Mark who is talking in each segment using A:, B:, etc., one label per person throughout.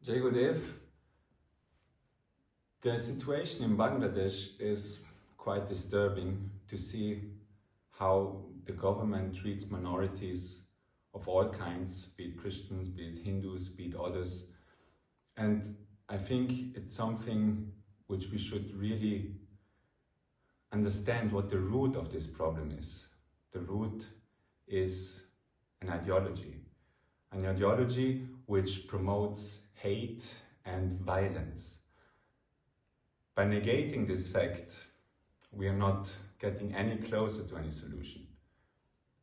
A: Jai Gurudev, the situation in Bangladesh is quite disturbing to see how the government treats minorities of all kinds, be it Christians, be it Hindus, be it others. And I think it's something which we should really understand what the root of this problem is. The root is an ideology which promotes hate and violence. By negating this fact, we are not getting any closer to any solution.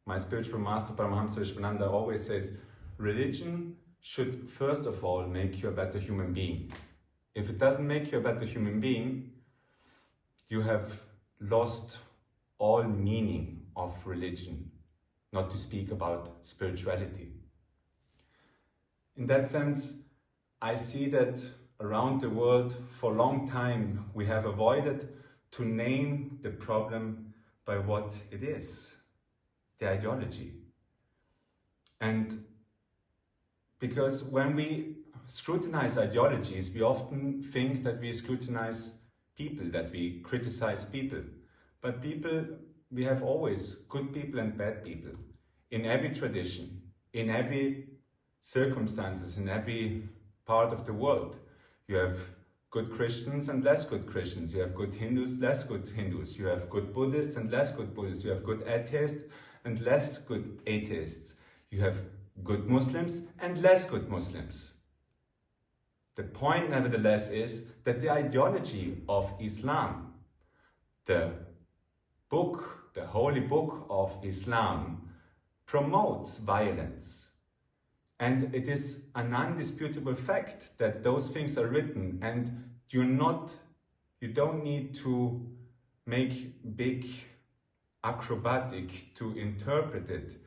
A: My spiritual master Paramahamsa Vishwananda always says, religion should first of all make you a better human being. If it doesn't make you a better human being, you have lost all meaning of religion, not to speak about spirituality. In that sense, I see that around the world for a long time we have avoided to name the problem by what it is, the ideology. And because when we scrutinize ideologies, we often think that we scrutinize people, that we criticize people. But people, we have always good people and bad people. In every tradition, in every circumstances, in every part of the world, you have good Christians and less good Christians. You have good Hindus, less good Hindus. You have good Buddhists and less good Buddhists. You have good atheists and less good atheists. You have good Muslims and less good Muslims. The point, nevertheless, is that the ideology of Islam, the book, the holy book of Islam, promotes violence. And it is an undisputable fact that those things are written, and you don't need to make big acrobatic to interpret it,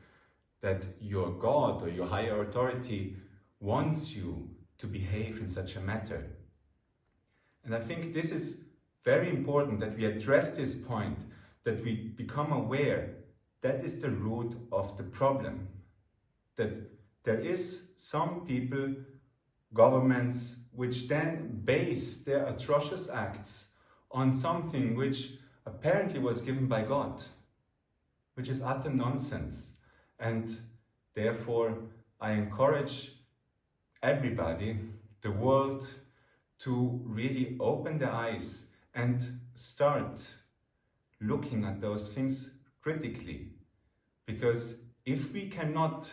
A: that your God or your higher authority wants you to behave in such a matter. And I think this is very important that we address this point, that we become aware that is the root of the problem. That there is some people, governments, which then base their atrocious acts on something which apparently was given by God, which is utter nonsense. And therefore, I encourage everybody, the world, to really open their eyes and start looking at those things critically. Because if we cannot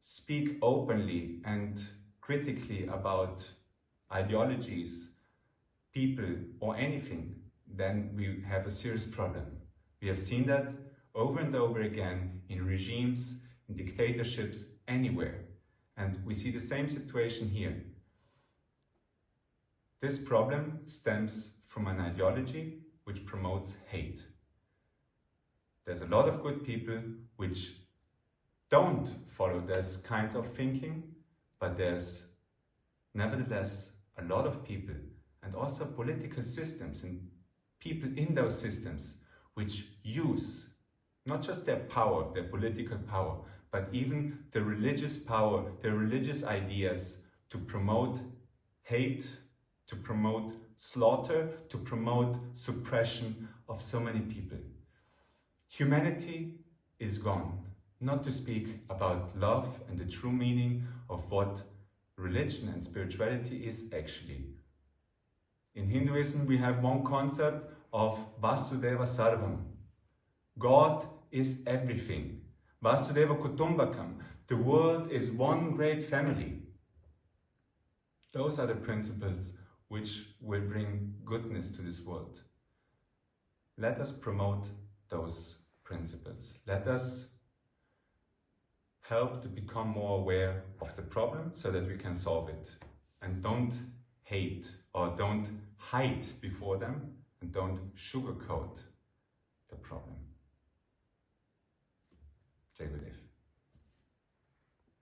A: speak openly and critically about ideologies, people, or anything, then we have a serious problem. We have seen that over and over again in regimes, in dictatorships, anywhere. And we see the same situation here. This problem stems from an ideology which promotes hate. There's a lot of good people which don't follow this kinds of thinking, but there's nevertheless a lot of people and also political systems and people in those systems which use not just their power, their political power, but even the religious power, the religious ideas to promote hate, to promote slaughter, to promote suppression of so many people. Humanity is gone. Not to speak about love and the true meaning of what religion and spirituality is actually. In Hinduism, we have one concept of Vasudeva Sarvam. God is everything. Vasudeva Kutumbhakam. The world is one great family. Those are the principles which will bring goodness to this world. Let us promote those principles. Let us help to become more aware of the problem so that we can solve it. And don't hate or don't hide before them and don't sugarcoat the problem. Jai Gurudev.